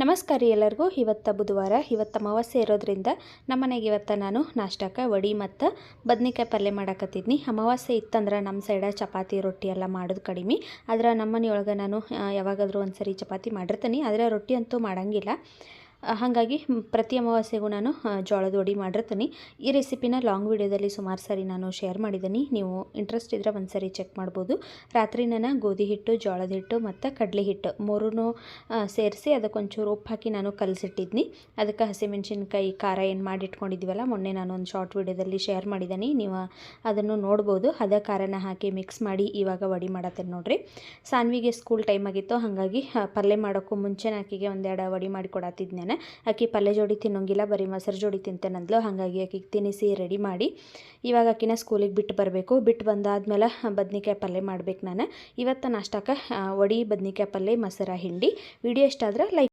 ನಮಸ್ಕಾರ ರೀ ಎಲ್ಲರಿಗೂ. ಇವತ್ತು ಬುಧವಾರ, ಇವತ್ತು ಅಮಾವಾಸ್ಯೆ ಇರೋದ್ರಿಂದ ನಮ್ಮ ಮನೆಗೆ ಇವತ್ತು ನಾನು ನಾಷ್ಟಕ್ಕೆ ವಡಿ ಮತ್ತು ಬದ್ನಿಕಾಯಿ ಪಲ್ಯ ಮಾಡಾಕತ್ತಿದ್ನಿ. ಅಮಾವಾಸ್ಯೆ ಇತ್ತಂದ್ರೆ ನಮ್ಮ ಸೈಡ ಚಪಾತಿ ರೊಟ್ಟಿ ಎಲ್ಲ ಮಾಡೋದು ಕಡಿಮೆ. ಆದ್ರೆ ನಮ್ಮ ಮನೆಯೊಳಗೆ ನಾನು ಯಾವಾಗಾದರೂ ಒಂದು ಸರಿ ಚಪಾತಿ ಮಾಡಿರ್ತೀನಿ, ಆದರೆ ರೊಟ್ಟಿ ಅಂತೂ ಮಾಡೋಂಗಿಲ್ಲ. ಹಾಗಾಗಿ ಪ್ರತಿ ಅಮಾವಾಸ್ಯೆಗೂ ನಾನು ಜೋಳದ ವಡಿ ಮಾಡಿರ್ತೀನಿ. ಈ ರೆಸಿಪಿನ ಲಾಂಗ್ ವಿಡಿಯೋದಲ್ಲಿ ಸುಮಾರು ಸಾರಿ ನಾನು ಶೇರ್ ಮಾಡಿದ್ದೀನಿ. ನೀವು ಇಂಟ್ರೆಸ್ಟ್ ಇದ್ದರೆ ಒಂದು ಸರಿ ಚೆಕ್ ಮಾಡ್ಬೋದು. ರಾತ್ರಿ ನಾನು ಗೋಧಿ ಹಿಟ್ಟು, ಜೋಳದ ಹಿಟ್ಟು ಮತ್ತು ಕಡಲೆ ಹಿಟ್ಟು ಮೂರೂ ಸೇರಿಸಿ ಅದಕ್ಕೊಂಚೂರು ಉಪ್ಪು ಹಾಕಿ ನಾನು ಕಲಸಿಟ್ಟಿದ್ನಿ. ಅದಕ್ಕೆ ಹಸಿಮೆಣ್ಸಿನ್ಕಾಯಿ ಖಾರ ಏನು ಮಾಡಿಟ್ಕೊಂಡಿದ್ದೀವಲ್ಲ, ಮೊನ್ನೆ ನಾನು ಒಂದು ಶಾರ್ಟ್ ವಿಡಿಯೋದಲ್ಲಿ ಶೇರ್ ಮಾಡಿದ್ದೀನಿ, ನೀವು ಅದನ್ನು ನೋಡ್ಬೋದು. ಅದೇ ಖಾರನ ಹಾಕಿ ಮಿಕ್ಸ್ ಮಾಡಿ ಇವಾಗ ವಡಿ ಮಾಡತ್ತೇನೆ ನೋಡಿರಿ. ಸಾನ್ವಿಗೆ ಸ್ಕೂಲ್ ಟೈಮ್ ಆಗಿತ್ತು, ಹಾಗಾಗಿ ಪಲ್ಯ ಮಾಡೋಕ್ಕೂ ಮುಂಚೆನೇ ಆಕೆಗೆ ಒಂದೆರಡು ವಡಿ ಮಾಡಿ ಕೊಡತ್ತಿದ್ದೆ. ಆಕೆ ಪಲ್ಯ ಜೋಡಿ ತಿನ್ನೋಂಗಿಲ್ಲ, ಬರೀ ಮೊಸರು ಜೋಡಿ ತಿಂತೇನಂದ್ಲು. ಹಾಗಾಗಿ ಆಕೆಗೆ ತಿನ್ನಿಸಿ ರೆಡಿ ಮಾಡಿ ಇವಾಗ ಆಕಿನ ಸ್ಕೂಲಿಗೆ ಬಿಟ್ಟು ಬರಬೇಕು. ಬಿಟ್ಟು ಬಂದಾದ್ಮೇಲೆ ಬದ್ನಿಕಾಯಿ ಪಲ್ಯ ಮಾಡ್ಬೇಕು. ನಾನು ಇವತ್ತು ನಾಷ್ಟಕ್ಕೆ ವಡಿ, ಬದ್ನಿಕಾಯಿ ಪಲ್ಯ, ಮೊಸರ ಹಿಂಡಿ. ವಿಡಿಯೋ ಇಷ್ಟ ಆದ್ರೆ ಲೈಕ್